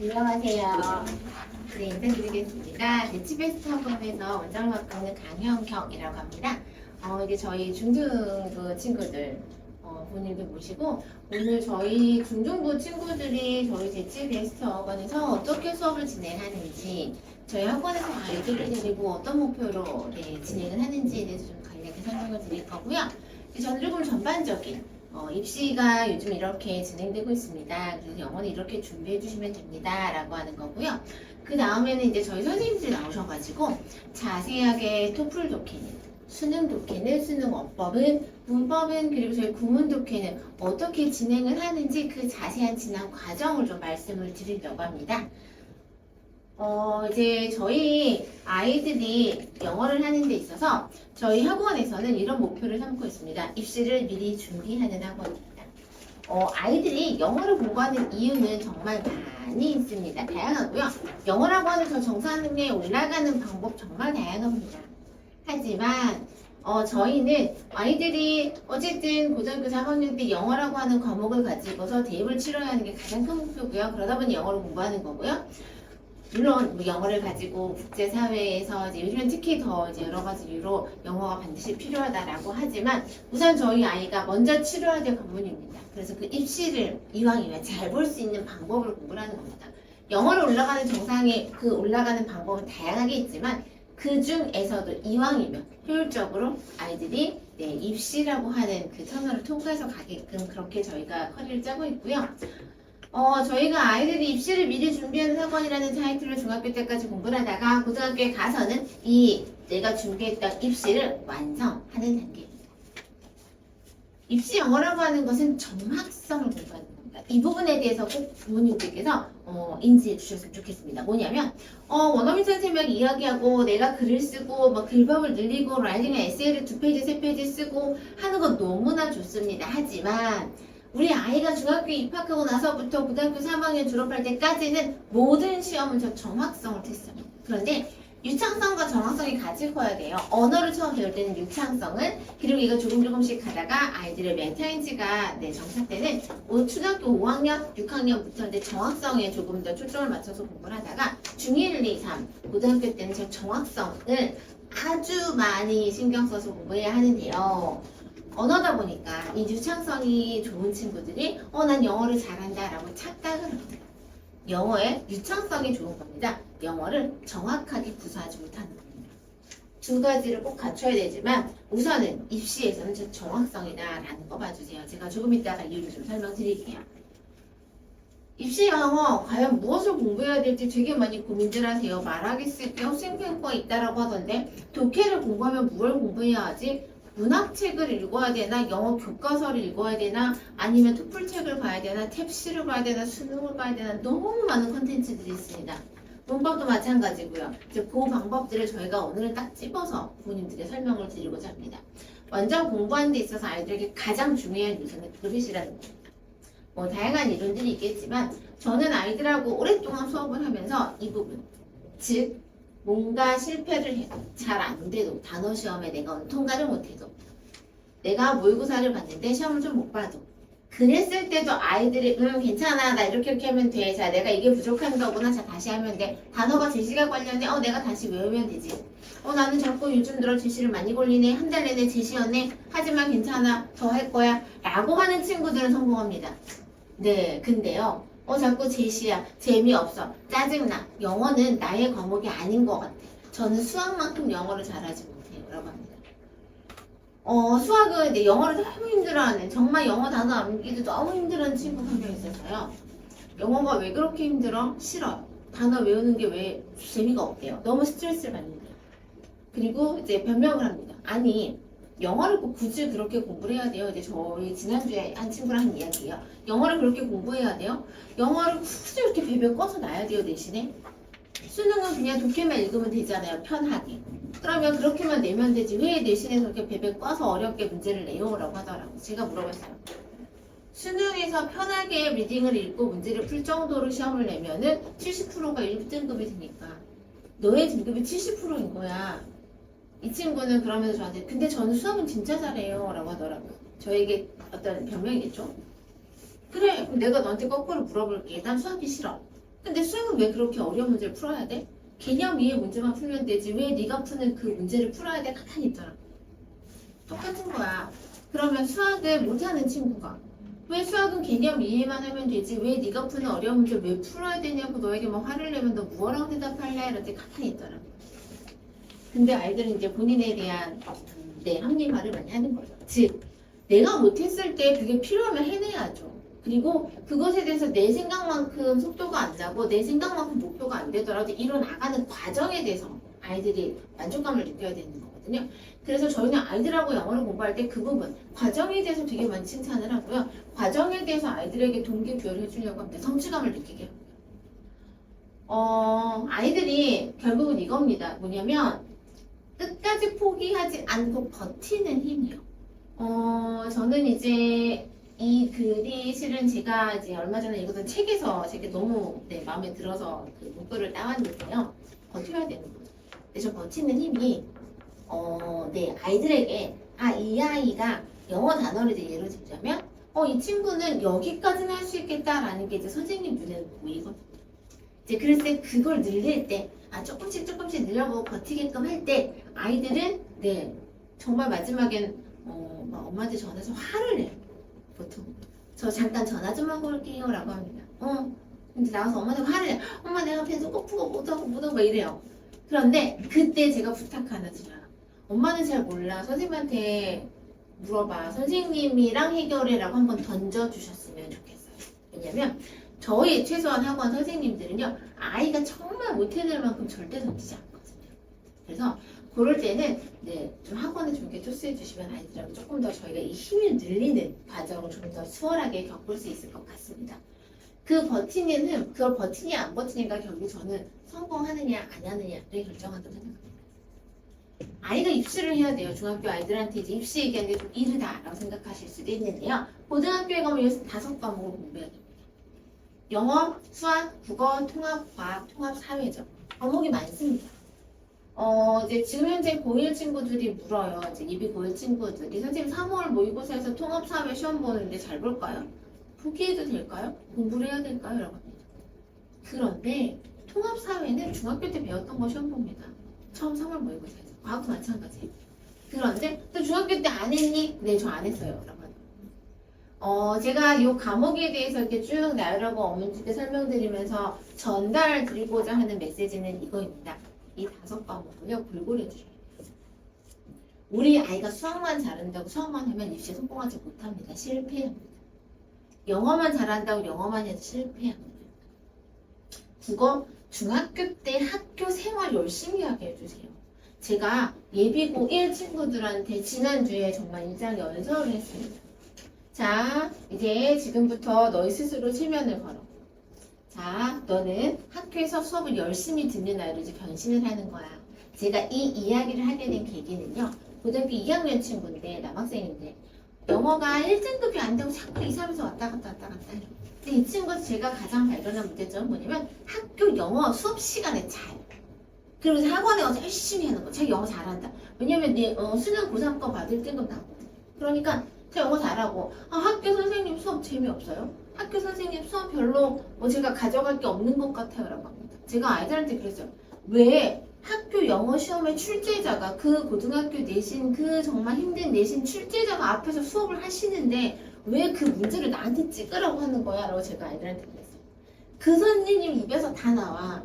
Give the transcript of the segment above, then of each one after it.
안녕하세요. 네, 인사드리겠습니다. 네치베스트 학원에서 원장을 맡고 있는 강현경이라고 합니다. 이게 저희 중등부 친구들, 본인들 모시고, 오늘 저희 중등부 친구들이 저희 네치베스트 학원에서 어떻게 수업을 진행하는지, 저희 학원에서 아이들을 데리고 어떤 목표로 진행을 하는지에 대해서 좀 간략히 설명을 드릴 거고요. 저는 조금 전반적인 입시가 요즘 이렇게 진행되고 있습니다. 그래서 영어는 이렇게 준비해 주시면 됩니다. 라고 하는 거고요. 그 다음에는 이제 저희 선생님들이 나오셔가지고 자세하게 토플 독해는, 수능 독해는, 수능 어법은, 문법은, 그리고 저희 구문 독해는 어떻게 진행을 하는지 그 자세한 진행 과정을 좀 말씀을 드리려고 합니다. 이제 저희 아이들이 영어를 하는 데 있어서 저희 학원에서는 이런 목표를 삼고 있습니다. 입시를 미리 준비하는 학원입니다. 아이들이 영어를 공부하는 이유는 정말 많이 있습니다. 다양하고요. 영어라고 하는 저 정상능력에 올라가는 방법 정말 다양합니다. 하지만 저희는 아이들이 어쨌든 고등학교 3학년 때 영어라고 하는 과목을 가지고서 대입을 치러야 하는 게 가장 큰 목표고요. 그러다 보니 영어를 공부하는 거고요. 물론 뭐 영어를 가지고 국제사회에서 이제 요즘엔 특히 더 이제 여러 가지 이유로 영어가 반드시 필요하다라고 하지만 우선 저희 아이가 먼저 치료해야 될 관문입니다. 그래서 그 입시를 이왕이면 잘 볼 수 있는 방법을 공부를 하는 겁니다. 영어를 올라가는 정상에 그 올라가는 방법은 다양하게 있지만 그 중에서도 이왕이면 효율적으로 아이들이 입시라고 하는 그 터널을 통과해서 가게끔 그렇게 저희가 커리를 짜고 있고요. 저희가 아이들이 입시를 미리 준비하는 학원이라는 타이틀로 중학교 때까지 공부를 하다가 고등학교에 가서는 내가 준비했던 입시를 완성하는 단계입니다. 입시 영어라고 하는 것은 정확성을 공부하는 겁니다. 이 부분에 대해서 꼭 부모님들께서 인지해 주셨으면 좋겠습니다. 뭐냐면 원어민 선생님이 이야기하고 내가 글을 쓰고 뭐 글법을 늘리고 라이팅 에세이를 2페이지, 3페이지 쓰고 하는 건 너무나 좋습니다. 하지만 우리 아이가 중학교 입학하고 나서부터 고등학교 3학년 졸업할 때까지는 모든 시험은 저 정확성을 테스트합니다. 그런데 유창성과 정확성이 같이 커야 돼요. 언어를 처음 배울 때는 유창성은, 그리고 이거 조금씩 가다가 아이들의 메타인지가 정착 때는 초등학교 5학년, 6학년부터 정확성에 조금 더 초점을 맞춰서 공부를 하다가 중1, 2, 3 고등학교 때는 저 정확성을 아주 많이 신경 써서 공부해야 하는데요. 언어다 보니까 이 유창성이 좋은 친구들이 난 영어를 잘한다 라고 착각을 합니다. 영어의 유창성이 좋은 겁니다. 영어를 정확하게 구사하지 못하는 겁니다. 두 가지를 꼭 갖춰야 되지만 우선은 입시에서는 저 정확성이다 라는 거 봐주세요. 제가 조금 이따가 이유를 좀 설명드릴게요. 입시 영어 과연 무엇을 공부해야 될지 되게 많이 고민들 하세요. 말하기 쓸게 학생평가 있다라고 하던데 독해를 공부하면 뭘 공부해야 하지? 문학책을 읽어야 되나? 영어 교과서를 읽어야 되나? 아니면 토플책을 봐야 되나? 탭시를 봐야 되나? 수능을 봐야 되나? 너무 많은 컨텐츠들이 있습니다. 문법도 마찬가지고요. 이제 그 방법들을 저희가 오늘은 딱 집어서 부모님들께 설명을 드리고자 합니다. 먼저 공부하는 데 있어서 아이들에게 가장 중요한 요소는 그릇이라는 겁니다. 다양한 이론들이 있겠지만 저는 아이들하고 오랫동안 수업을 하면서 이 부분, 즉 뭔가 실패를 해도 잘 안 돼도 단어 시험에 내가 통과를 못해도 내가 모의고사를 봤는데 시험을 좀 못 봐도 그랬을 때도 아이들이 괜찮아 나 이렇게 하면 돼. 자 내가 이게 부족한 거구나. 자 다시 하면 돼. 단어가 제시가 관련해. 내가 다시 외우면 되지. 나는 자꾸 요즘 들어 제시를 많이 걸리네. 한 달 내내 제시였네. 하지만 괜찮아. 더 할 거야. 라고 하는 친구들은 성공합니다. 네 근데요. 자꾸 제시야. 재미없어. 짜증나. 영어는 나의 과목이 아닌 것 같아. 저는 수학만큼 영어를 잘하지 못해요. 라고 합니다. 수학은 이제 영어를 너무 힘들어하는, 정말 영어 단어 암기도 너무 힘들어하는 친구 한 명 있어서요. 영어가 왜 그렇게 힘들어? 싫어요. 단어 외우는 게 왜 재미가 없대요. 너무 스트레스를 받는데요. 그리고 이제 변명을 합니다. 아니, 영어를 꼭 굳이 그렇게 공부를 해야 돼요. 이제 저희 지난주에 한 친구랑 한 이야기예요. 영어를 그렇게 공부해야 돼요? 영어를 굳이 이렇게 베베 꺼서 놔야 돼요, 대신에? 수능은 그냥 독해만 읽으면 되잖아요, 편하게. 그러면 그렇게만 내면 되지. 왜 대신에 그렇게 베베 꺼서 어렵게 문제를 내요라고 하더라고요. 제가 물어봤어요. 수능에서 편하게 리딩을 읽고 문제를 풀 정도로 시험을 내면은 70%가 1등급이 되니까 너의 등급이 70%인 거야. 이 친구는 그러면서 저한테 근데 저는 수학은 진짜 잘해요 라고 하더라고요. 저에게 어떤 변명이겠죠. 그래 그럼 내가 너한테 거꾸로 물어볼게. 난 수학이 싫어. 근데 수학은 왜 그렇게 어려운 문제를 풀어야 돼? 개념 이해 문제만 풀면 되지. 왜 네가 푸는 그 문제를 풀어야 돼? 가만히 있더라. 똑같은 거야. 그러면 수학을 못하는 친구가 왜 수학은 개념 이해만 하면 되지? 왜 네가 푸는 어려운 문제 왜 풀어야 되냐고 너에게 막 화를 내면 너 뭐라고 대답할래? 이럴 때 가만히 있더라. 근데 아이들은 이제 본인에 대한 합리화를 많이 하는 거죠. 즉, 내가 못했을 때 그게 필요하면 해내야죠. 그리고 그것에 대해서 내 생각만큼 속도가 안 나고 내 생각만큼 목표가 안 되더라도 이뤄나가는 과정에 대해서 아이들이 만족감을 느껴야 되는 거거든요. 그래서 저희는 아이들하고 영어를 공부할 때 그 부분, 과정에 대해서 되게 많이 칭찬을 하고요. 과정에 대해서 아이들에게 동기부여를 해주려고 합니다. 성취감을 느끼게 합니다. 아이들이 결국은 이겁니다. 뭐냐면 끝까지 포기하지 않고 버티는 힘이요. 저는 이제 이 글이 실은 제가 이제 얼마 전에 읽었던 책에서 제게 너무 마음에 들어서 그 문구를 따왔는데요. 버텨야 되는 거죠. 근데 저 버티는 힘이 아이들에게 이 아이가 영어 단어를 이제 예로 들자면 이 친구는 여기까지는 할 수 있겠다라는 게 이제 선생님 눈에 보이거든요. 이제 그래서 그걸 늘릴 때 조금씩 늘려보고 버티게끔 할 때 아이들은 정말 마지막엔 막 엄마한테 전화해서 화를 내요. 보통 저 잠깐 전화 좀 하고 올게요 라고 합니다. 근데 나가서 엄마한테 화를 내요. 엄마 내가 펜서 꼬프고 못하고 막 이래요. 그런데 그때 제가 부탁 하나 드려요. 엄마는 잘 몰라. 선생님한테 물어봐. 선생님이랑 해결해 라고 한번 던져주셨으면 좋겠어요. 왜냐면 저희 최소한 학원 선생님들은요. 아이가 정말 못해낼 만큼 절대 던지지 않거든요. 그래서 그럴 때는 좀 학원에 좀 이렇게 토스해 주시면 아이들하고 조금 더 저희가 이 힘을 늘리는 과정을 좀 더 수월하게 겪을 수 있을 것 같습니다. 그 버티는 그걸 버티냐 안 버티냐가 결국 저는 성공하느냐 안 하느냐를 결정한다고 생각합니다. 아이가 입시를 해야 돼요. 중학교 아이들한테 이제 입시 얘기하는 게 좀 이르다라고 생각하실 수도 있는데요. 고등학교에 가면 5과목을 공부해야 됩니다. 영어, 수학, 국어, 통합, 과학, 통합, 사회죠. 과목이 많습니다. 이제 지금 현재 고1 친구들이 물어요. 이제 예비 고1 친구들이 선생님 3월 모의고사에서 통합, 사회 시험 보는데 잘 볼까요? 포기해도 될까요? 공부를 해야 될까요? 라고 합니다. 그런데 통합, 사회는 중학교 때 배웠던 거 시험 봅니다. 처음 3월 모의고사에서. 과학도 마찬가지예요. 그런데 또 중학교 때 안 했니? 네, 저 안 했어요. 라고 합니다. 제가 이 과목에 대해서 이렇게 쭉 나열하고 어머니께 설명드리면서 전달드리고자 하는 메시지는 이거입니다. 이 5과목을요, 골고루 해주셔야 돼요. 우리 아이가 수학만 잘한다고 수학만 하면 입시에 성공하지 못합니다. 실패합니다. 영어만 잘한다고 영어만 해도 실패합니다. 국어, 중학교 때 학교 생활 열심히 하게 해주세요. 제가 예비고 1 친구들한테 지난주에 정말 2장 연설을 했습니다. 자, 이제 지금부터 너희 스스로 체면을 걸어. 자, 너는 학교에서 수업을 열심히 듣는 아이로 이제 변신을 하는 거야. 제가 이 이야기를 하게 된 계기는요. 고등학교 2학년 친구인데, 남학생인데, 영어가 1등급이 안 되고 자꾸 2, 3에서 왔다 갔다 해요. 근데 이 친구 제가 가장 발견한 문제점은 뭐냐면 학교 영어 수업 시간에 차요. 그리고 학원에 와서 열심히 하는 거. 자기 영어 잘한다. 왜냐면 수능 고3거 봐도 1등급 나오거든. 그러니까 제가 영어 잘하고 학교 선생님 수업 재미없어요? 학교 선생님 수업 별로 제가 가져갈 게 없는 것 같아요 라고 합니다. 제가 아이들한테 그랬어요. 왜 학교 영어 시험의 출제자가 그 고등학교 내신 그 정말 힘든 내신 출제자가 앞에서 수업을 하시는데 왜 그 문제를 나한테 찍으라고 하는 거야? 라고 제가 아이들한테 그랬어요. 그 선생님 입에서 다 나와.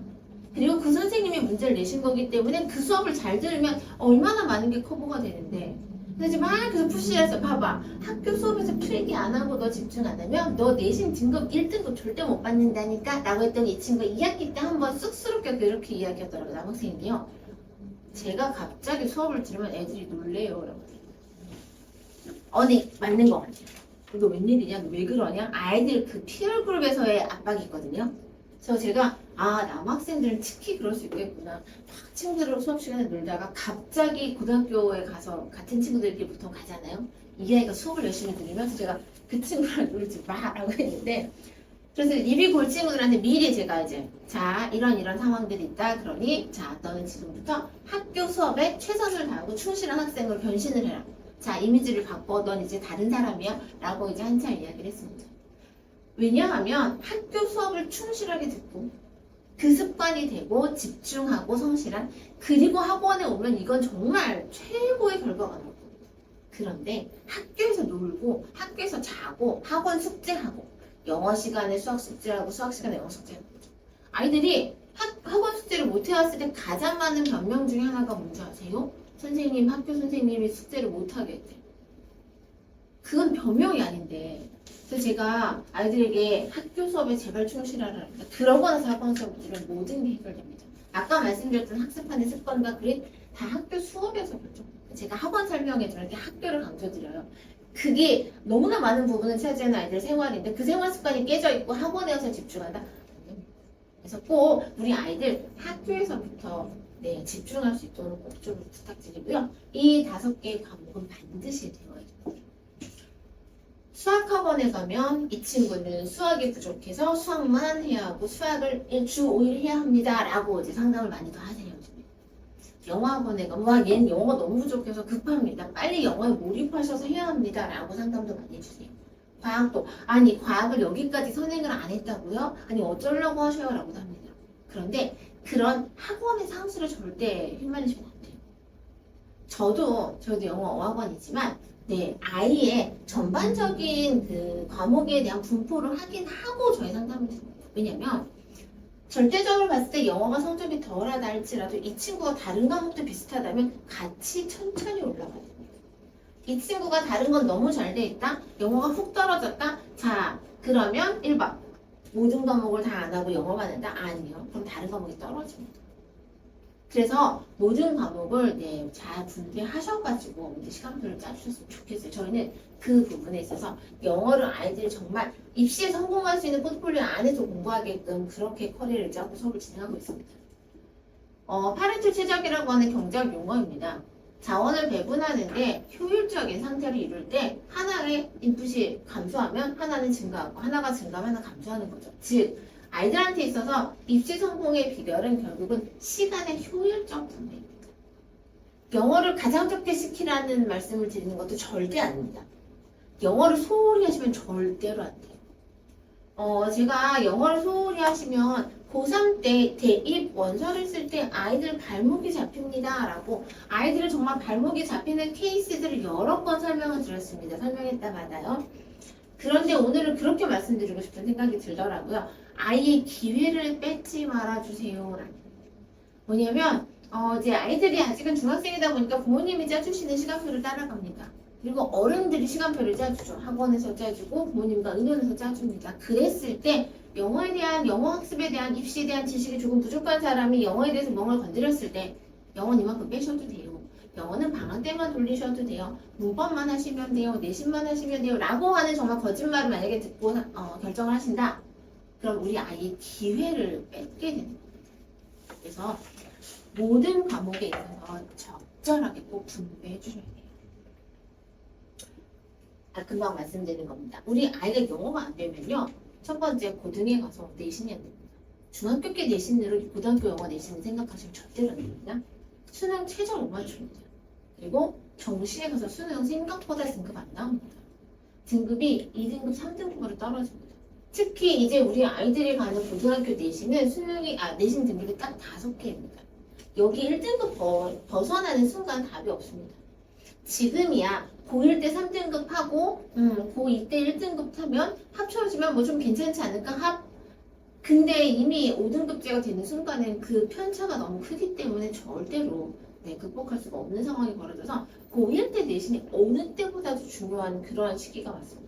그리고 그 선생님이 문제를 내신 거기 때문에 그 수업을 잘 들으면 얼마나 많은 게 커버가 되는데 그래서 막 그래서 푸시해서 봐봐 학교 수업에서 필기 안 하고 너 집중 안 하면 너 내신 등급 1등급 절대 못 받는다니까 라고 했더니 이 친구가 2학기 때 한번 쑥스럽게 그렇게 이야기하더라고요. 남학생인데요. 제가 갑자기 수업을 들으면 애들이 놀래요. 네 맞는 거 같아요. 너 웬일이냐? 너 왜 그러냐? 아이들 그 피어 그룹에서의 압박이 있거든요. 그래서 제가 남학생들은 특히 그럴 수 있겠구나. 막 친구들하고 수업 시간에 놀다가 갑자기 고등학교에 가서 같은 친구들끼리 보통 가잖아요. 이 아이가 수업을 열심히 들으면서 제가 그 친구랑 놀지 마라고 했는데 그래서 예비 고1 친구들한테 미리 제가 이제 자 이런 상황들이 있다. 그러니 자 너는 지금부터 학교 수업에 최선을 다하고 충실한 학생으로 변신을 해라. 자 이미지를 바꿔. 넌 이제 다른 사람이야 라고 이제 한참 이야기를 했습니다. 왜냐하면 학교 수업을 충실하게 듣고 그 습관이 되고 집중하고 성실한 그리고 학원에 오면 이건 정말 최고의 결과가 나옵니다. 그런데 학교에서 놀고 학교에서 자고 학원 숙제하고 영어 시간에 수학 숙제하고 수학 시간에 영어 숙제하고 아이들이 학원 숙제를 못 해왔을 때 가장 많은 변명 중에 하나가 뭔지 아세요? 선생님, 학교 선생님이 숙제를 못 하게 했대. 그건 변명이 아닌데. 그래서 제가 아이들에게 학교 수업에 제발 충실하라 합니다. 그러고 나서 학원 수업을 들으면 모든 게 해결됩니다. 아까 말씀드렸던 학습하는 습관과 그림 다 학교 수업에서 결정됩니다. 제가 학원 설명해 드릴 때 학교를 강조드려요. 그게 너무나 많은 부분을 차지하는 아이들 생활인데 그 생활 습관이 깨져 있고 학원에 와서 집중한다? 그래서 꼭 우리 아이들 학교에서부터 집중할 수 있도록 꼭 좀 부탁드리고요. 이 5개의 과목은 반드시 되어야 돼요. 수학학원에 가면 이 친구는 수학이 부족해서 수학만 해야 하고 수학을 주 5일 해야 합니다. 라고 이제 상담을 많이 더 하세요. 영어학원에 가면 와 얘는 영어가 너무 부족해서 급합니다. 빨리 영어에 몰입하셔서 해야 합니다. 라고 상담도 많이 해주세요. 과학도 아니 과학을 여기까지 선행을 안 했다고요? 아니 어쩌려고 하셔요? 라고도 합니다. 그런데 그런 학원의 상수를 절대 휘말리시면 안 돼요. 저도 영어 어학원이지만 아이의 전반적인 그 과목에 대한 분포를 하긴 하고 저희 상담을 드립니다. 왜냐면 절대적으로 봤을 때 영어가 성적이 덜하다 할지라도 이 친구가 다른 과목도 비슷하다면 같이 천천히 올라가야 됩니다. 이 친구가 다른 건 너무 잘 돼 있다? 영어가 훅 떨어졌다? 자, 그러면 1번. 모든 과목을 다 안 하고 영어만 한다? 아니요. 그럼 다른 과목이 떨어집니다. 그래서 모든 과목을 잘 분배하셔가지고 시간표를 짜주셨으면 좋겠어요. 저희는 그 부분에 있어서 영어를 아이들이 정말 입시에 성공할 수 있는 포트폴리오 안에서 공부하게끔 그렇게 커리어를 짜고 수업을 진행하고 있습니다. 파렌트 최적이라고 하는 경제학 용어입니다. 자원을 배분하는데 효율적인 상태를 이룰 때 하나의 인풋이 감소하면 하나는 증가하고 하나가 증가하면 하나가 감소하는 거죠. 즉 아이들한테 있어서 입시 성공의 비결은 결국은 시간의 효율적 분배입니다. 영어를 가장 적게 시키라는 말씀을 드리는 것도 절대 아닙니다. 영어를 소홀히 하시면 절대로 안 돼요. 제가 영어를 소홀히 하시면 고3 때 대입 원서를 쓸 때 아이들 발목이 잡힙니다. 라고 아이들은 정말 발목이 잡히는 케이스들을 여러 번 설명을 드렸습니다. 설명했다마다요. 그런데 오늘은 그렇게 말씀드리고 싶은 생각이 들더라고요. 아이의 기회를 뺏지 말아주세요. 뭐냐면 이제 아이들이 아직은 중학생이다 보니까 부모님이 짜주시는 시간표를 따라갑니다. 그리고 어른들이 시간표를 짜주죠. 학원에서 짜주고 부모님과 의논해서 짜줍니다. 그랬을 때 영어에 대한 영어 학습에 대한 입시에 대한 지식이 조금 부족한 사람이 영어에 대해서 뭔가를 건드렸을 때 영어는 이만큼 빼셔도 돼요. 영어는 방학 때만 돌리셔도 돼요. 문법만 하시면 돼요. 내신만 하시면 돼요. 라고 하는 정말 거짓말을 만약에 듣고 결정을 하신다. 그럼 우리 아이의 기회를 뺏게 되는 겁니다. 그래서 모든 과목에 있어서 적절하게 꼭 분배해 주셔야 돼요. 금방 말씀드린 겁니다. 우리 아이가 영어가 안 되면요. 첫 번째 고등에 가서 내신이 안 됩니다. 중학교 때 내신으로 고등학교 영어 내신을 생각하시면 절대로 안 됩니다. 수능 최저 못 맞춥니다. 그리고 정시에 가서 수능 생각보다 등급 안 나옵니다. 등급이 2등급, 3등급으로 떨어집니다. 특히 이제 우리 아이들이 가는 고등학교 내신은 내신 등급이 딱 5개입니다. 여기 1등급 벗어나는 순간 답이 없습니다. 지금이야 고1 때 3등급 하고 고2 때 1등급 타면 합쳐지면 뭐 좀 괜찮지 않을까? 근데 이미 5등급제가 되는 순간엔 그 편차가 너무 크기 때문에 절대로 극복할 수가 없는 상황이 벌어져서 고1 때 내신이 어느 때보다도 중요한 그러한 시기가 왔습니다.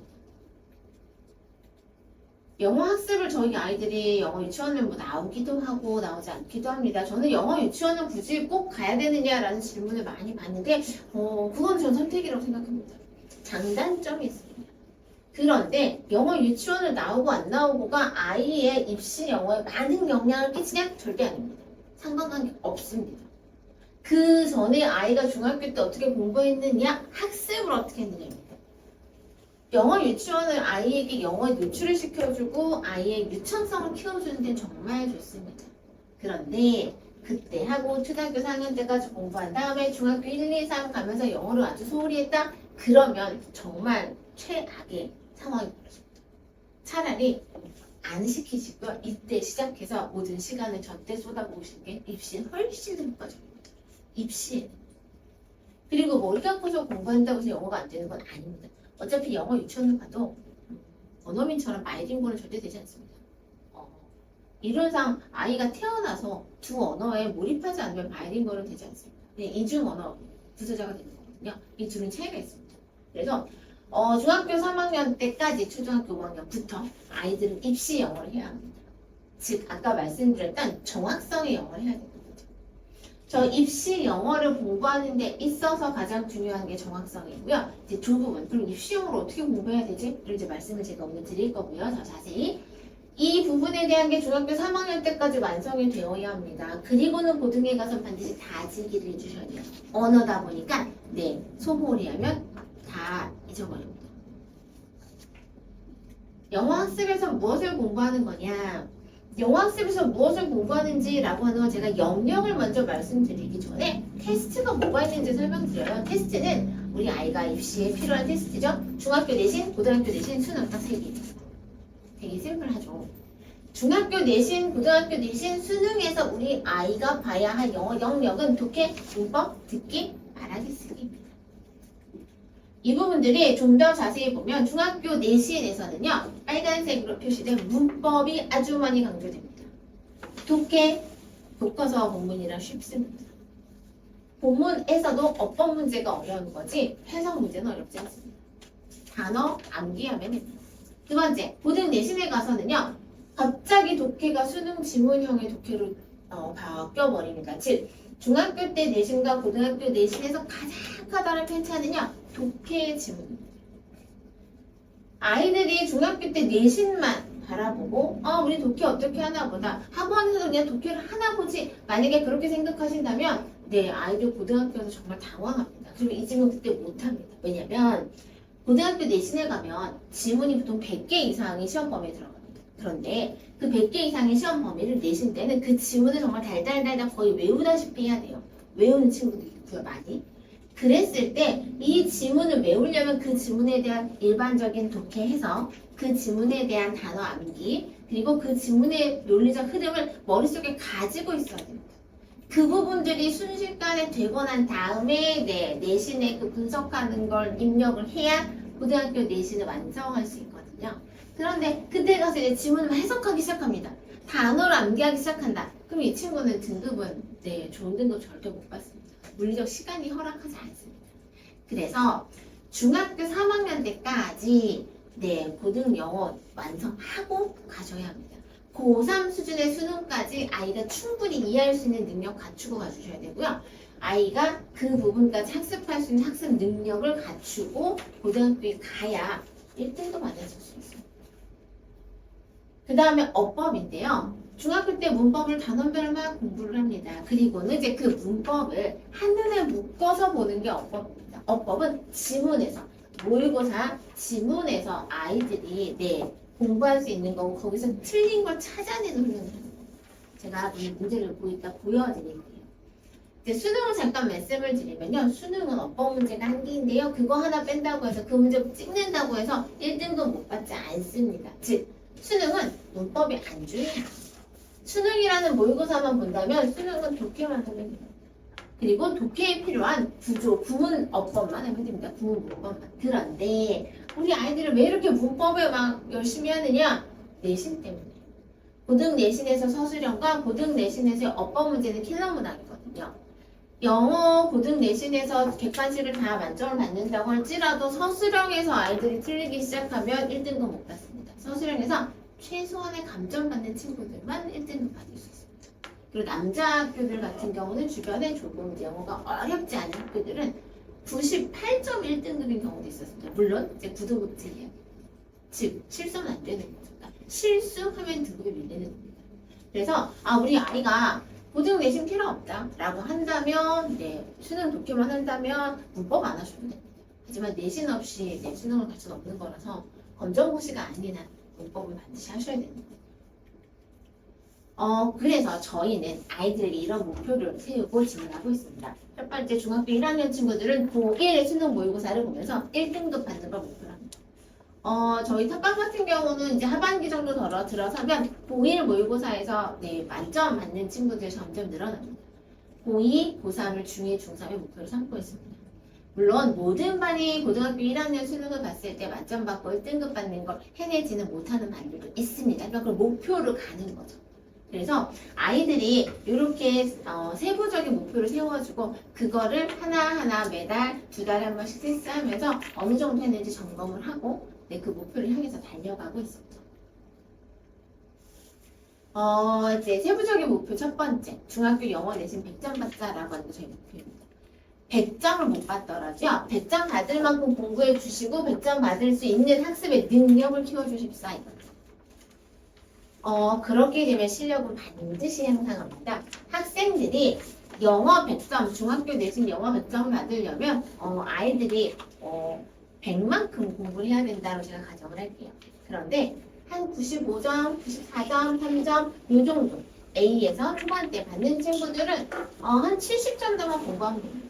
영어 학습을 저희 아이들이 영어 유치원을 뭐 나오기도 하고 나오지 않기도 합니다. 저는 영어 유치원은 굳이 꼭 가야 되느냐라는 질문을 많이 받는데 그건 전 선택이라고 생각합니다. 장단점이 있습니다. 그런데 영어 유치원을 나오고 안 나오고가 아이의 입시 영어에 많은 영향을 끼치냐? 절대 아닙니다. 상관관계 없습니다. 그 전에 아이가 중학교 때 어떻게 공부했느냐? 학습을 어떻게 했느냐입니다. 영어 유치원을 아이에게 영어에 노출을 시켜주고 아이의 유창성을 키워주는 데는 정말 좋습니다. 그런데 그때 하고 초등학교 4학년 때까지 공부한 다음에 중학교 1, 2, 3 가면서 영어를 아주 소홀히 했다? 그러면 정말 최악의 상황이 벌어집니다. 차라리 안 시키시고요. 이때 시작해서 모든 시간을 저때 쏟아부으시는 게 입시에 훨씬 더 효과적입니다. 입시에. 그리고 머리 감고서 공부한다고 해서 영어가 안 되는 건 아닙니다. 어차피 영어 유치원을 가도 원어민처럼 바이링구얼은 절대 되지 않습니다. 이론상 아이가 태어나서 두 언어에 몰입하지 않으면 바이링구얼은 되지 않습니다. 이중 언어 부사자가 되는 거거든요. 이 둘은 차이가 있습니다. 그래서 중학교 3학년 때까지 초등학교 5학년부터 아이들은 입시 영어를 해야 합니다. 즉 아까 말씀드렸던 정확성의 영어를 해야 됩니다. 저 입시 영어를 공부하는 데 있어서 가장 중요한 게 정확성이고요. 이제 두 부분. 그럼 입시 영어를 어떻게 공부해야 되지? 이런 이제 말씀을 제가 오늘 드릴 거고요. 더 자세히. 이 부분에 대한 게 중학교 3학년 때까지 완성이 되어야 합니다. 그리고는 고등에 가서 반드시 다지기를 해주셔야 돼요. 언어다 보니까 소홀히 하면 다 잊어버립니다. 영어 학습에서 무엇을 공부하는 거냐? 영어 학습에서 무엇을 공부하는지라고 하는 건 제가 영역을 먼저 말씀드리기 전에 테스트가 뭐가 있는지 설명드려요. 테스트는 우리 아이가 입시에 필요한 테스트죠. 중학교 내신, 고등학교 내신, 수능 딱 3개. 되게 심플하죠. 중학교 내신, 고등학교 내신, 수능에서 우리 아이가 봐야 할 영어 영역은 독해, 문법, 듣기, 말하기, 쓰기입니다. 이 부분들이 좀 더 자세히 보면 중학교 내신에서는요. 빨간색으로 표시된 문법이 아주 많이 강조됩니다. 독해, 교과서 본문이라 쉽습니다. 본문에서도 어법 문제가 어려운 거지 해석 문제는 어렵지 않습니다. 단어 암기하면 됩니다. 두 번째, 고등 내신에 가서는요. 갑자기 독해가 수능 지문형의 독해로 바뀌어버립니다. 즉, 중학교 때 내신과 고등학교 내신에서 가장 커다란 편차는요. 독해의 지문입니다. 아이들이 중학교 때 내신만 바라보고 우리 독해 어떻게 하나 보다. 학원에서 그냥 독해를 하나 보지. 만약에 그렇게 생각하신다면 아이들 고등학교에서 정말 당황합니다. 그리고 이 질문 그때 못합니다. 왜냐면 고등학교 내신에 가면 지문이 보통 100개 이상이 시험 범위에 들어갑니다. 그런데 그 100개 이상의 시험 범위를 내신 때는 그 지문을 정말 달달달달 거의 외우다시피 해야 돼요. 외우는 친구들이 있고요, 많이. 그랬을 때 이 지문을 외우려면 그 지문에 대한 일반적인 독해 해석, 그 지문에 대한 단어 암기, 그리고 그 지문의 논리적 흐름을 머릿속에 가지고 있어야 됩니다. 그 부분들이 순식간에 되고 난 다음에 내신에 그 분석하는 걸 입력을 해야 고등학교 내신을 완성할 수 있거든요. 그런데 그때 가서 이제 지문을 해석하기 시작합니다. 단어를 암기하기 시작한다. 그럼 이 친구는 등급은 좋은 등급 절대 못 받습니다. 물리적 시간이 허락하지 않습니다. 그래서 중학교 3학년 때까지 고등 영어 완성하고 가셔야 합니다. 고3 수준의 수능까지 아이가 충분히 이해할 수 있는 능력 갖추고 가주셔야 되고요. 아이가 그 부분까지 학습할 수 있는 학습 능력을 갖추고 고등학교에 가야 1등도 받으실 수 있어요. 그 다음에 어법인데요. 중학교 때 문법을 단원별만 공부를 합니다. 그리고는 이제 그 문법을 한눈에 묶어서 보는 게 어법입니다. 어법은 지문에서, 모의고사 지문에서 아이들이 공부할 수 있는 거고 거기서 틀린 걸 찾아내는 훈련을 합니다. 제가 이 문제를 보여드릴게요. 이제 수능을 잠깐 말씀을 드리면요. 수능은 어법 문제가 한 개인데요. 그거 하나 뺀다고 해서 그 문제 찍는다고 해서 1등도 못 받지 않습니다. 즉, 수능은 문법이 안 중요해요. 수능이라는 모의고사만 본다면 수능은 독해만 하면 됩니다. 그리고 독해에 필요한 구조, 구문 어법만 하면 됩니다. 구문 문법만. 그런데 우리 아이들은 왜 이렇게 문법에 막 열심히 하느냐? 내신 때문에. 고등 내신에서 서술형과 고등 내신에서 어법 문제는 킬러 문항이거든요. 영어 고등 내신에서 객관식을 다 만점을 받는다고 할지라도 서술형에서 아이들이 틀리기 시작하면 1등급 못 받습니다. 서술형에서 최소한의 감점 받는 친구들만 1등급 받을 수 있습니다. 그리고 남자 학교들 같은 경우는 주변에 조금 영어가 어렵지 않은 학교들은 98.1등급인 경우도 있었습니다. 물론 이제 9등급제예요. 즉 실수는 안 되는 거죠. 그러니까 실수하면 등급이 밀리는 겁니다. 그래서 우리 아이가 고등 내신 필요 없다 라고 한다면 수능 독해만 한다면 문법 안 하셔도 됩니다. 하지만 내신 없이 수능을 갈 수는 없는 거라서 검정고시가 아닌 한 문법을 반드시 하셔야 됩니다. 그래서 저희는 아이들에게 이런 목표를 세우고 진행하고 있습니다. 첫 번째, 중학교 1학년 친구들은 고1 수능 모의고사를 보면서 1등급 받는 걸 목표로 합니다. 저희 탑방 같은 경우는 이제 하반기 정도 들어서면 고1 모의고사에서 네, 만점 맞는 친구들이 점점 늘어납니다. 고2, 고3을 중2, 중3의 목표로 삼고 있습니다. 물론 모든 반이 고등학교 1학년 수능을 봤을 때 만점 받고 1등급 받는 걸 해내지는 못하는 반들도 있습니다. 그러니까 그걸 목표로 가는 거죠. 그래서 아이들이 이렇게 세부적인 목표를 세워주고 그거를 하나하나 매달 2달에 한 번씩 테스트하면서 어느 정도 했는지 점검을 하고 네, 그 목표를 향해서 달려가고 있었죠. 이제 세부적인 목표 첫 번째, 중학교 영어 내신 100점 받자라고 하는 게 저희 목표입니다. 100점을 못 받더라도요. 100점 받을 만큼 공부해 주시고 100점 받을 수 있는 학습의 능력을 키워주십사 이거죠. 그렇게 되면 실력은 반드시 향상합니다. 학생들이 영어 100점, 중학교 내신 영어 100점 받으려면 아이들이 100만큼 공부를 해야 된다고 제가 가정을 할게요. 그런데 한 95점, 94점, 3점 이 정도 A에서 초반때 받는 친구들은 한 70점 더만 공부하면 됩니다.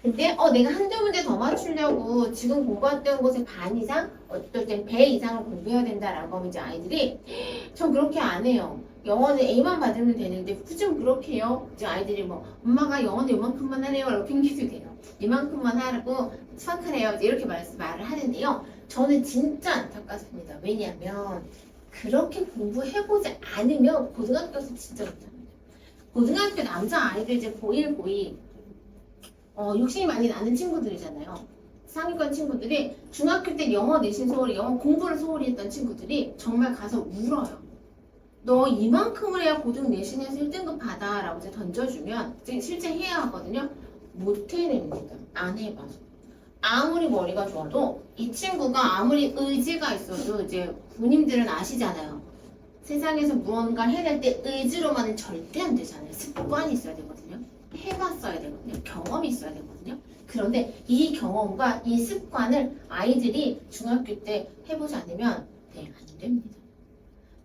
근데 내가 한두 문제 더 맞추려고 지금 공부했던 곳의 반 이상, 어떨 땐 배 이상을 공부해야 된다라고 하면 이제 아이들이 전 그렇게 안 해요. 영어는 A만 받으면 되는데 굳이 그렇게 해요? 이제 아이들이 뭐 엄마가 영어는 이만큼만 하래요 라고 핑계도 돼요. 이만큼만 하라고 수학하래요. 이렇게 말을 하는데요. 저는 진짜 안타깝습니다. 왜냐하면 그렇게 공부해보지 않으면 고등학교에서 진짜 못합니다. 고등학교 남자 아이들 이제 고1, 고2 욕심이 많이 나는 친구들이잖아요. 상위권 친구들이 중학교 때 영어 내신 소홀히 영어 공부를 소홀히 했던 친구들이 정말 가서 울어요. 너 이만큼을 해야 고등 내신에서 1등급 받아 라고 이제 던져주면 실제 해야 하거든요. 못 해냅니다. 안 해봐서. 아무리 머리가 좋아도 이 친구가 아무리 의지가 있어도 이제 부모님들은 아시잖아요. 세상에서 무언가를 해낼 때 의지로만은 절대 안 되잖아요. 습관이 있어야 되거든요. 해봤어야 되거든요. 경험이 있어야 되거든요. 그런데 이 경험과 이 습관을 아이들이 중학교 때 해보지 않으면 네, 안 됩니다.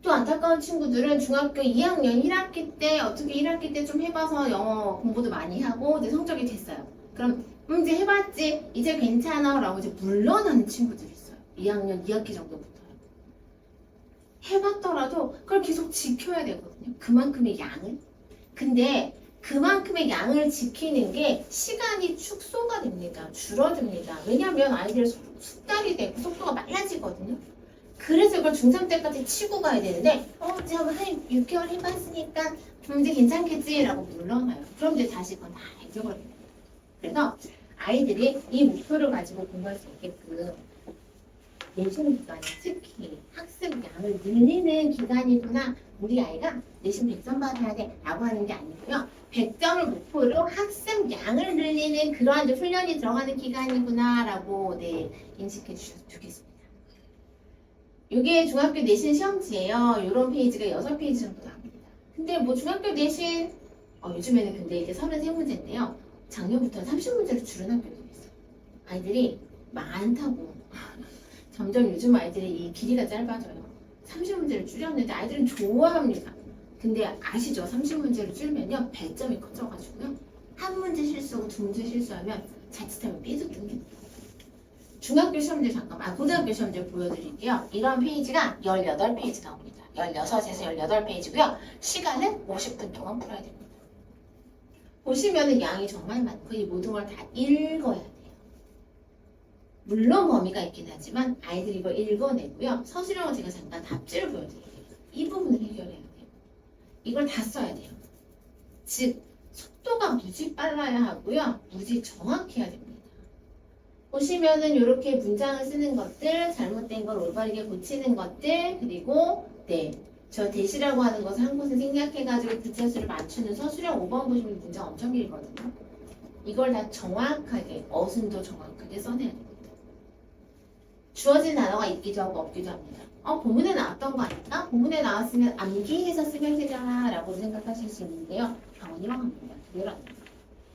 또 안타까운 친구들은 중학교 2학년 1학기 때 어떻게 1학기 때 좀 해봐서 영어 공부도 많이 하고 이제 성적이 됐어요. 그럼 이제 해봤지 이제 괜찮아 라고 이제 물러나는 친구들이 있어요. 2학년 2학기 정도부터요. 해봤더라도 그걸 계속 지켜야 되거든요. 그만큼의 양을. 근데 그만큼의 양을 지키는 게 시간이 축소가 됩니다. 줄어듭니다. 왜냐하면 아이들 숙달이 되고 속도가 빨라지거든요. 그래서 이걸 중3 때까지 치고 가야 되는데 이제 한 6개월 해봤으니까 이제 괜찮겠지 라고 물러나요. 그럼 이제 다시 그건 다 잊어버립니다. 그래서 아이들이 이 목표를 가지고 공부할 수 있게끔 내신 기간이 특히 학습 양을 늘리는 기간이구나. 우리 아이가 내신 100점 받아야 돼 라고 하는 게 아니고요. 100점을 목표로 학습 양을 늘리는 그러한 훈련이 들어가는 기간이구나 라고 네, 인식해 주셔도 좋겠습니다. 이게 중학교 내신 시험지예요. 이런 페이지가 6페이지 정도 나옵니다. 근데 뭐 중학교 내신 요즘에는 근데 이게 33문제인데요. 작년부터는 30문제로 줄은 학교도 있어요. 아이들이 많다고. 점점 요즘 아이들이 이 길이가 짧아져요. 30문제를 줄였는데 아이들은 좋아합니다. 근데 아시죠? 30문제를 줄면요. 배점이 커져가지고요. 한 문제 실수하고 두 문제 실수하면 자칫하면 삐죽 줍니다. 중학교 시험지 고등학교 시험지 보여드릴게요. 이런 페이지가 18페이지 나옵니다. 16에서 18페이지고요. 시간은 50분 동안 풀어야 됩니다. 보시면은 양이 정말 많고 이 모든 걸 다 읽어야 돼요. 물론 범위가 있긴 하지만 아이들이 이걸 읽어내고요. 서술형은 제가 잠깐 답지를 보여드릴게요. 이 부분을 해결해야 돼요. 이걸 다 써야 돼요. 즉 속도가 무지 빨라야 하고요. 무지 정확해야 됩니다. 보시면은 이렇게 문장을 쓰는 것들, 잘못된 걸 올바르게 고치는 것들, 그리고 저 대시라고 하는 것을 한 곳에 생략해가지고 부채수를 맞추는 서술형 5번 보시면 문장 엄청 길거든요. 이걸 다 정확하게, 어순도 정확하게 써내야 됩니다. 주어진 단어가 있기도 하고 없기도 합니다. 본문에 나왔던 거 아닐까? 본문에 나왔으면 암기해서 쓰면 되잖아 라고 생각하실 수 있는데요. 경원이랑 합니다. 그대로 안 됩니다.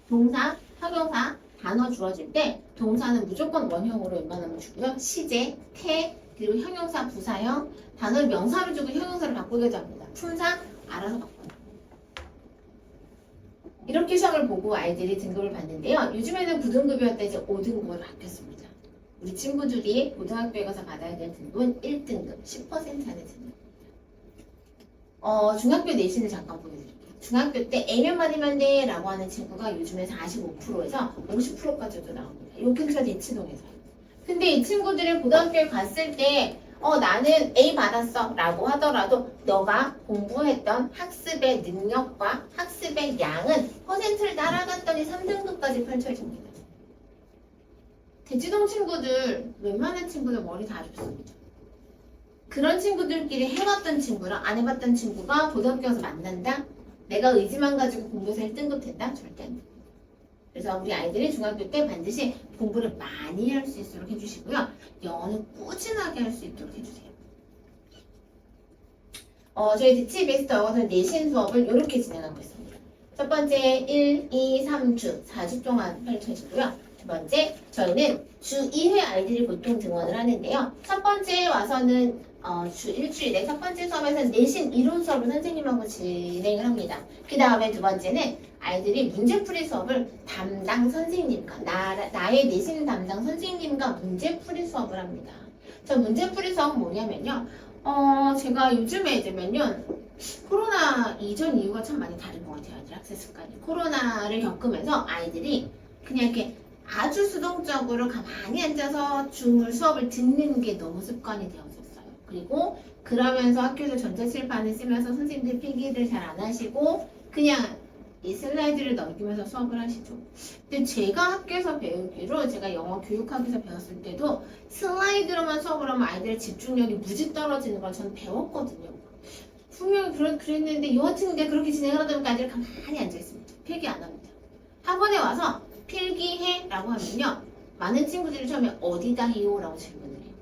동사, 형용사, 단어 주어질 때 동사는 무조건 원형으로 웬만하면 주고요. 시제, 태, 그리고 형용사, 부사형, 단어를 명사로 주고 형용사를 바꾸기도 합니다. 품사, 알아서 바꿔요. 이렇게 시험을 보고 아이들이 등급을 받는데요. 요즘에는 9등급이었다 이제 5등급으로 바뀌었습니다. 우리 친구들이 고등학교에 가서 받아야 될 등급은 1등급, 10% 안에 등급. 중학교 내신을 잠깐 보여드릴게요. 중학교 때 A면 받으면 돼 라고 하는 친구가 요즘에 45%에서 50%까지도 나옵니다. 요 근처 대치동에서요. 근데 이 친구들이 고등학교에 갔을 때 나는 A 받았어 라고 하더라도 너가 공부했던 학습의 능력과 학습의 양은 퍼센트를 따라갔더니 3등급까지 펼쳐집니다. 대치동 친구들, 웬만한 친구들 머리 다 좋습니다. 그런 친구들끼리 해봤던 친구랑 안 해봤던 친구가 고등학교 가서 만난다? 내가 의지만 가지고 공부해서 1등급 된다? 절대 안 됩니다. 그래서 우리 아이들이 중학교 때 반드시 공부를 많이 할 수 있도록 해주시고요. 영어는 꾸준하게 할 수 있도록 해주세요. 저희 디치 베스트 영어선 내신 수업을 이렇게 진행하고 있습니다. 첫 번째 1, 2, 3주, 4주 동안 펼쳐지고요. 두 번째, 저희는 주 2회 아이들이 보통 등원을 하는데요. 첫 번째 와서는 주 일주일에 첫 번째 수업에서는 내신 이론 수업을 선생님하고 진행을 합니다. 그 다음에 두 번째는 아이들이 문제풀이 수업을 담당 선생님과 나의 내신 담당 선생님과 문제풀이 수업을 합니다. 저 문제풀이 수업은 뭐냐면요. 제가 요즘에 이제 몇 년 코로나 이전 이후가 참 많이 다른 것 같아요. 아이들 학습 습관이. 코로나를 겪으면서 아이들이 그냥 이렇게 아주 수동적으로 가만히 앉아서 줌을 수업을 듣는 게 너무 습관이 되었었어요. 그리고 그러면서 학교에서 전자칠판을 쓰면서 선생님들 필기를 잘 안 하시고 그냥 이 슬라이드를 넘기면서 수업을 하시죠. 근데 제가 학교에서 배우기로 제가 영어 교육학에서 배웠을 때도 슬라이드로만 수업을 하면 아이들의 집중력이 무지 떨어지는 걸 저는 배웠거든요. 분명히 그랬는데 여하튼데 그렇게 진행을 하다 보니까 아이들이 가만히 앉아있습니다. 필기 안 합니다. 학원에 와서 필기해? 라고 하면요. 많은 친구들이 처음에 어디다 해요? 라고 질문을 해요.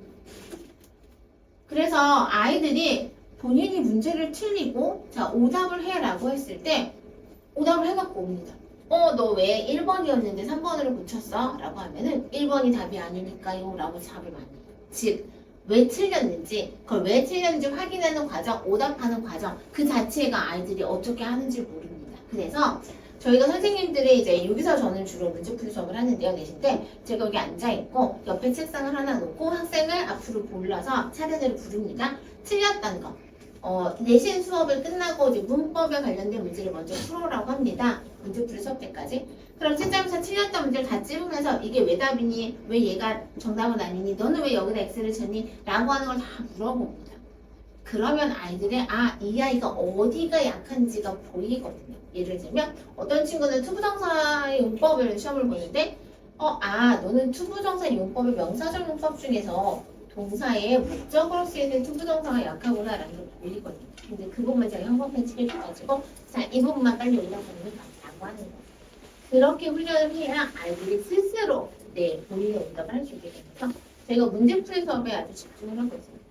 그래서 아이들이 본인이 문제를 틀리고 자 오답을 해 라고 했을 때 오답을 해갖고 옵니다. 너 왜 1번이었는데 3번으로 고쳤어? 라고 하면은 1번이 답이 아니니까요 라고 답을 많이 해요. 즉 왜 틀렸는지 그걸 왜 틀렸는지 확인하는 과정, 오답하는 과정 그 자체가 아이들이 어떻게 하는지 모릅니다. 그래서 저희가 선생님들이 이제 여기서 저는 주로 문제풀이 수업을 하는데요. 내신 때 제가 여기 앉아있고 옆에 책상을 하나 놓고 학생을 앞으로 골라서 차례대로 부릅니다. 틀렸다는 거. 내신 수업을 끝나고 이제 문법에 관련된 문제를 먼저 풀어라고 합니다. 문제풀이 수업 때까지. 그럼 채점에서 틀렸던 문제를 다 찝으면서 이게 왜 답이니? 왜 얘가 정답은 아니니? 너는 왜 여기다 X를 쳤니? 라고 하는 걸 다 물어봅니다. 그러면 아이들의 이 아이가 어디가 약한지가 보이거든요. 예를 들면 어떤 친구는 투부정사의 용법을 시험을 보는데 너는 투부정사 용법의 명사적 용법 중에서 동사의 목적으로 쓰이는 투부정사가 약하구나 라는 걸 보이거든요. 근데 그 부분만 제가 형광 펜치를 줘가지고 자, 이 부분만 빨리 올라가면 맞다고 하는 거예요. 그렇게 훈련을 해야 아이들이 스스로 본인의 응답을 할 수 있게 되면서 저희가 문제풀이 수업에 아주 집중을 하고 있습니다.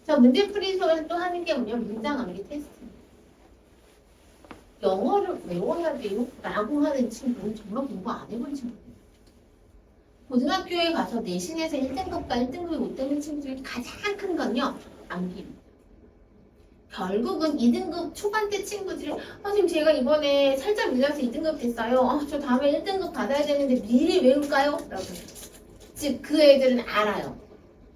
자, 문제풀이 수업에서 또 하는 게 뭐냐면 문장 암기 테스트입니다. 영어를 외워야 돼요? 라고 하는 친구는 정말 공부 안 해본 친구예요. 고등학교에 가서 내신에서 1등급과 1등급이 못 되는 친구들이 가장 큰 건요. 암기입니다. 결국은 2등급 초반대 친구들이 선생님 제가 이번에 살짝 밀려서 2등급 됐어요. 저 다음에 1등급 받아야 되는데 미리 외울까요? 라고 해요. 즉 그 애들은 알아요.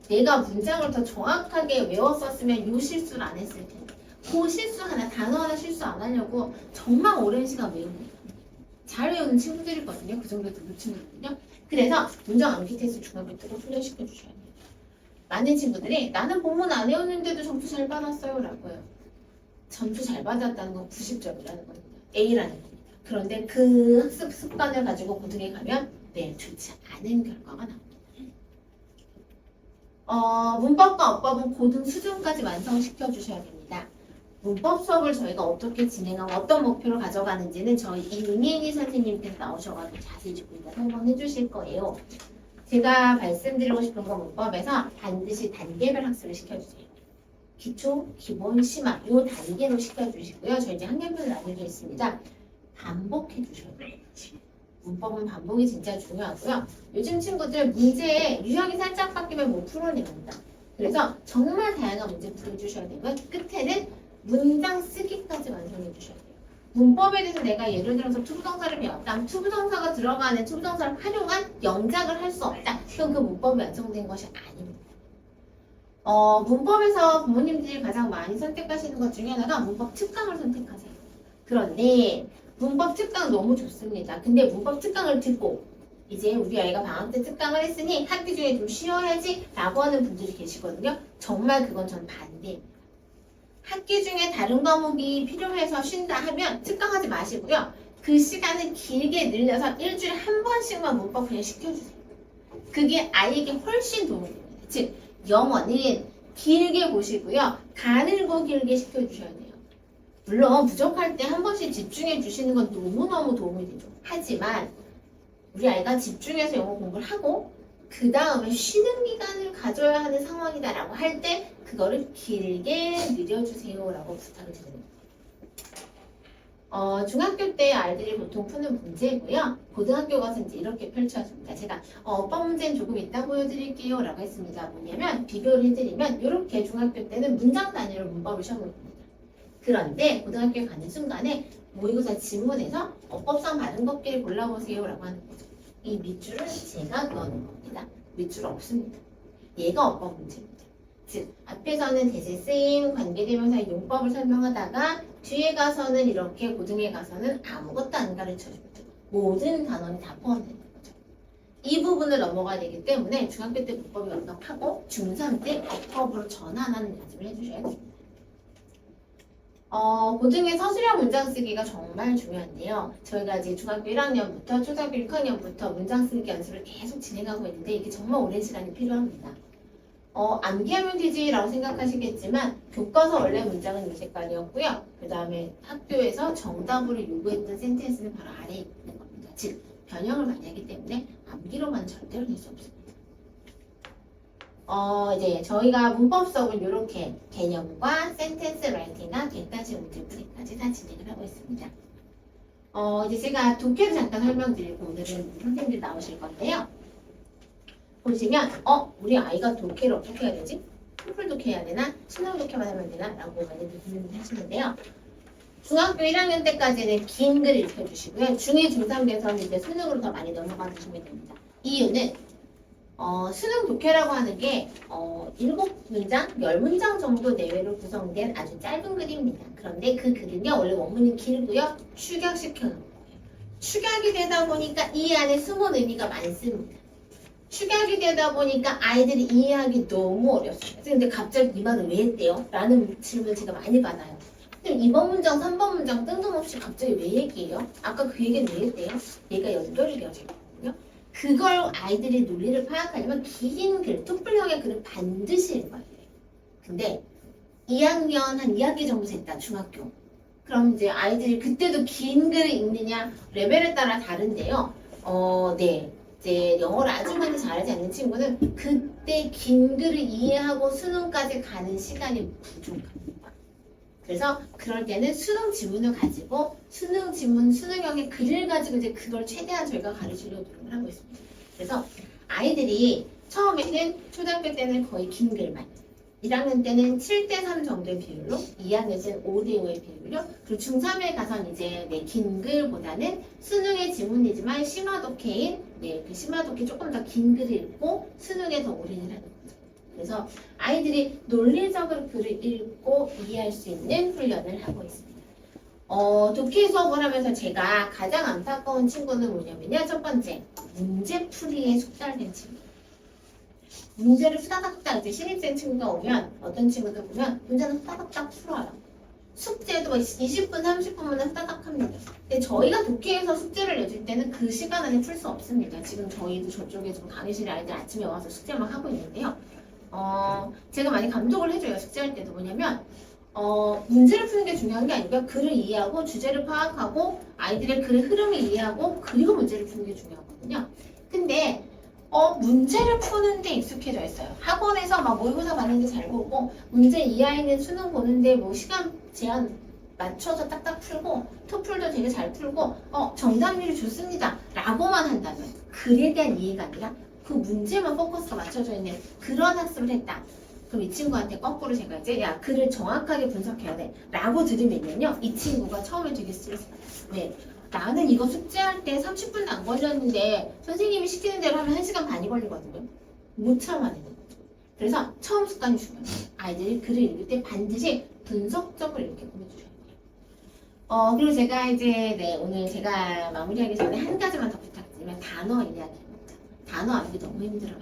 내가 문장을 더 정확하게 외웠었으면 요 실수를 안 했을 텐데 그 실수 하나, 단어 하나 실수 안 하려고 정말 오랜 시간 외웁니다. 잘 외우는 친구들이거든요. 그 정도 듣는 친구들은요. 그래서 문장 암기 테스트 중학교 때도 훈련시켜 주셔야 돼요. 많은 친구들이 나는 본문 안 외웠는데도 점수 잘 받았어요 라고 해요. 점수 잘 받았다는 건 90점이라는 겁니다. A라는 겁니다. 그런데 그 학습 습관을 가지고 고등에 가면 좋지 않은 결과가 나옵니다. 문법과 어법은 고등 수준까지 완성시켜 주셔야 됩니다. 문법 수업을 저희가 어떻게 진행하고 어떤 목표를 가져가는지는 저희 이은희 선생님께서 나오셔가지고 자세히 조금 더 설명해 주실 거예요. 제가 말씀드리고 싶은 건 문법에서 반드시 단계별 학습을 시켜주세요. 기초, 기본, 심화 이 단계로 시켜주시고요. 저희 이제 학년별로 나뉘어져 있습니다. 반복해 주셔야 돼요. 문법은 반복이 진짜 중요하고요. 요즘 친구들 문제에 유형이 살짝 바뀌면 못 풀어냅니다. 그래서 정말 다양한 문제 풀어주셔야 되고요. 끝에는 문장 쓰기까지 완성해 주셔야 돼요. 문법에 대해서 내가 예를 들어서 투부정사를 배웠다. 투부정사가 들어가는 투부정사를 활용한 영작을 할 수 없다. 그럼 그 문법이 완성된 것이 아닙니다. 문법에서 부모님들이 가장 많이 선택하시는 것 중에 하나가 문법 특강을 선택하세요. 그런데 문법 특강 너무 좋습니다. 근데 문법 특강을 듣고 이제 우리 아이가 방학 때 특강을 했으니 학기 중에 좀 쉬어야지 라고 하는 분들이 계시거든요. 정말 그건 전 반대입니다. 학기 중에 다른 과목이 필요해서 쉰다 하면 특강하지 마시고요. 그 시간을 길게 늘려서 일주일에 한 번씩만 문법 그냥 시켜주세요. 그게 아이에게 훨씬 도움이 됩니다. 즉 영어는 길게 보시고요. 가늘고 길게 시켜주셔야 돼요. 물론 부족할 때 한 번씩 집중해 주시는 건 너무너무 도움이 되죠. 하지만 우리 아이가 집중해서 영어 공부를 하고 그 다음에 쉬는 기간을 가져야 하는 상황이다라고 할 때 그거를 길게 늘려주세요 라고 부탁을 드립니다. 중학교 때 아이들이 보통 푸는 문제고요. 고등학교 가서 이제 이렇게 펼쳐집니다. 제가 어법 문제는 조금 이따 보여드릴게요 라고 했습니다. 뭐냐면 비교를 해드리면 이렇게 중학교 때는 문장 단위로 문법을 시험을 봅니다. 그런데 고등학교에 가는 순간에 모의고사 지문에서 어법상 바른 것끼리 골라보세요 라고 하는 거죠. 이 밑줄을 제가 그어놓은 겁니다. 밑줄 없습니다. 얘가 어법 문제입니다. 즉 앞에서는 대세 쓰임, 관계대명사의 용법을 설명하다가 뒤에 가서는 이렇게 고등에 가서는 아무것도 안 가르쳐줍니다. 모든 단원이 다 포함되는 거죠. 이 부분을 넘어가야 되기 때문에 중학교 때 문법이 완벽하고 중3 때 어법으로 전환하는 연습을 해주셔야 됩니다. 고등의 서술형 문장 쓰기가 정말 중요한데요. 저희가 이제 중학교 1학년부터 초등학교 6학년부터 문장 쓰기 연습을 계속 진행하고 있는데 이게 정말 오랜 시간이 필요합니다. 암기하면 되지라고 생각하시겠지만 교과서 원래 문장은 이 색깔이었고요. 그 다음에 학교에서 정답으로 요구했던 센텐스는 바로 아래에 있는 겁니다. 즉 변형을 많이 하기 때문에 암기로만 절대로 될 수 없습니다. 이제 저희가 문법 수업은 이렇게 개념과 센텐스 라이팅이나 객단식 문제풀이까지 다 진행을 하고 있습니다. 이제 제가 독해를 잠깐 설명드리고 오늘은 선생님들 나오실 건데요. 보시면 우리 아이가 독해를 어떻게 해야 되지? 풀 독해해야 되나? 신형 독해만 하면 되나? 라고 많이들 고민을 하시는데요. 중학교 1학년 때까지는 긴 글 읽혀주시고요. 중2, 중3 돼서는 이제 수능으로 더 많이 넘어가 주시면 됩니다. 이유는 수능 독해라고 하는 게 7문장, 10문장 정도 내외로 구성된 아주 짧은 글입니다. 그런데 그 글은요, 원래 원문이 길고요. 축약시켜 놓은 거예요. 축약이 되다 보니까 이 안에 숨은 의미가 많습니다. 축약이 되다 보니까 아이들이 이해하기 너무 어렵습니다. 근데 갑자기 이 말을 왜 했대요? 라는 질문을 제가 많이 받아요. 선생님 2번 문장, 3번 문장 뜬금없이 갑자기 왜 얘기해요? 아까 그 얘기는 왜 했대요? 얘가 연결이 되어져 있거든요. 그걸 아이들이 논리를 파악하려면 긴 글, 토플형의 글을 반드시 읽어야 돼요. 근데 2학년 한 2학기 정도 됐다, 중학교. 그럼 이제 아이들이 그때도 긴 글을 읽느냐 레벨에 따라 다른데요. 네. 이제 영어를 아주 많이 잘하지 않는 친구는 그때 긴 글을 이해하고 수능까지 가는 시간이 부족합니다. 그래서 그럴 때는 수능 지문을 가지고 수능 지문, 수능형의 글을 가지고 이제 그걸 최대한 저희가 가르치려고 노력을 하고 있습니다. 그래서 아이들이 처음에는 초등학교 때는 거의 긴 글만, 1학년 때는 7대3 정도의 비율로, 2학년 때는 5대5의 비율로, 그리고 중3에 가서는 이제 긴 글보다는 수능의 지문이지만 심화독해인 그 심화독해 조금 더 긴 글을 읽고 수능에 더 올인을 하는 거죠. 그래서 아이들이 논리적으로 글을 읽고 이해할 수 있는 훈련을 하고 있습니다. 독해 수업을 하면서 제가 가장 안타까운 친구는 뭐냐면요. 첫 번째, 문제풀이에 숙달된 친구. 문제를 후다닥닥 이제 신입생 친구가 오면 어떤 친구들 보면 문제는 후다닥닥 풀어요. 숙제도 20분, 30분만 후다닥 합니다. 근데 저희가 독해에서 숙제를 내줄 때는 그 시간 안에 풀 수 없습니다. 지금 저희도 저쪽에 좀 강의실에 아이들 아침에 와서 숙제만 하고 있는데요. 제가 많이 감독을 해줘요. 숙제할 때도 뭐냐면 문제를 푸는 게 중요한 게 아니고요. 글을 이해하고 주제를 파악하고 아이들의 글의 흐름을 이해하고 그리고 문제를 푸는 게 중요하거든요. 근데 문제를 푸는데 익숙해져 있어요. 학원에서 막 모의고사 봤는데 잘 보고 문제 이하에는 수능 보는데 뭐 시간 제한 맞춰서 딱딱 풀고 토플도 되게 잘 풀고 정답률이 좋습니다 라고만 한다면 글에 대한 이해가 아니라 그 문제만 포커스가 맞춰져 있는 그런 학습을 했다. 그럼 이 친구한테 거꾸로 제가 이제 야 글을 정확하게 분석해야 돼 라고 들으면요 이 친구가 처음에 되게 스트레스 받아요. 왜? 나는 이거 숙제할 때 30분도 안 걸렸는데 선생님이 시키는 대로 하면 1시간 반이 걸리거든요. 못 참아내는 거죠. 그래서 처음 습관이 중요해요. 아이들이 글을 읽을 때 반드시 분석적으로 이렇게 보내주셔야 돼요. 그리고 제가 이제 네, 오늘 제가 마무리하기 전에 한 가지만 더 부탁드리면 단어 이야기입니다. 단어 암기 너무 힘들어요.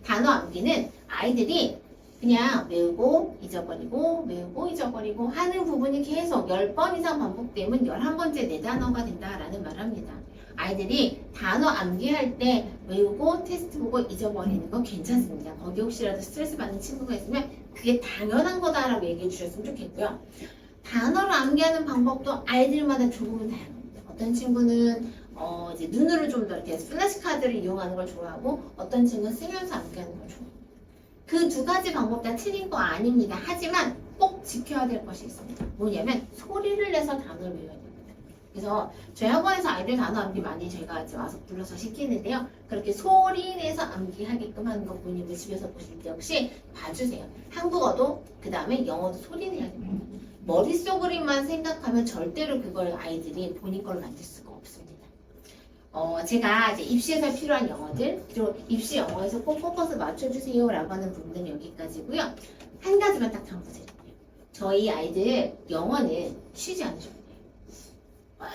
단어 암기는 아이들이 그냥 외우고 잊어버리고 외우고 잊어버리고 하는 부분이 계속 10번 이상 반복되면 11번째 내 단어가 된다라는 말을 합니다. 아이들이 단어 암기할 때 외우고 테스트 보고 잊어버리는 건 괜찮습니다. 거기 혹시라도 스트레스 받는 친구가 있으면 그게 당연한 거다라고 얘기해 주셨으면 좋겠고요. 단어를 암기하는 방법도 아이들마다 조금은 다양합니다. 어떤 친구는 이제 눈으로 좀 더 이렇게 플래시 카드를 이용하는 걸 좋아하고 어떤 친구는 쓰면서 암기하는 걸 좋아해요. 그 두 가지 방법 다 틀린 거 아닙니다. 하지만 꼭 지켜야 될 것이 있습니다. 뭐냐면 소리를 내서 단어를 외워야 됩니다. 그래서 저희 학원에서 아이들 단어 암기 많이 저희가 이제 와서 불러서 시키는데요. 그렇게 소리 내서 암기하게끔 하는 거 본인들 집에서 보실 때 역시 봐주세요. 한국어도 그 다음에 영어도 소리 내야 됩니다. 머릿속으로만 생각하면 절대로 그걸 아이들이 본인 걸 만들 수가 없습니다. 제가 이제 입시에서 필요한 영어들, 그리고 입시 영어에서 꼭 포커스 맞춰주세요 라고 하는 부분은 여기까지고요. 한 가지만 딱 참고드릴게요. 저희 아이들 영어는 쉬지 않으셔도 돼요.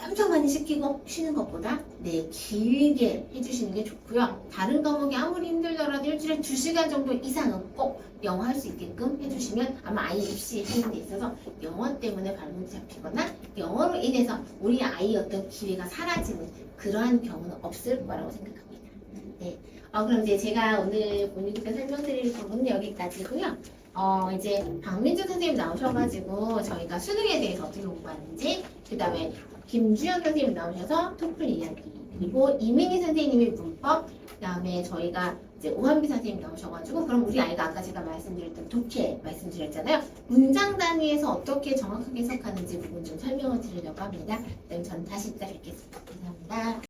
엄청 많이 시키고 쉬는 것보다 길게 해주시는 게 좋고요. 다른 과목이 아무리 힘들더라도 일주일에 2시간 정도 이상은 꼭 영어 할 수 있게끔 해주시면 아마 아이 입시하는 데 있어서 영어 때문에 발목이 잡히거나 영어로 인해서 우리 아이의 어떤 기회가 사라지는 그러한 경우는 없을 거라고 생각합니다. 네. 그럼 이제 제가 오늘 본인께 설명드릴 부분은 여기까지고요. 이제 박민주 선생님 나오셔가지고 저희가 수능에 대해서 어떻게 공부하는지, 그 다음에 김주현 선생님 나오셔서 토플 이야기, 그리고 이민희 선생님의 문법, 그 다음에 저희가 이제 오한비 선생님 나오셔가지고 그럼 우리 아이가 아까 제가 말씀드렸던 독해 말씀드렸잖아요. 문장 단위에서 어떻게 정확하게 해석하는지 부분 좀 설명을 드리려고 합니다. 그럼 전 다시 이따 뵙겠습니다. 감사합니다.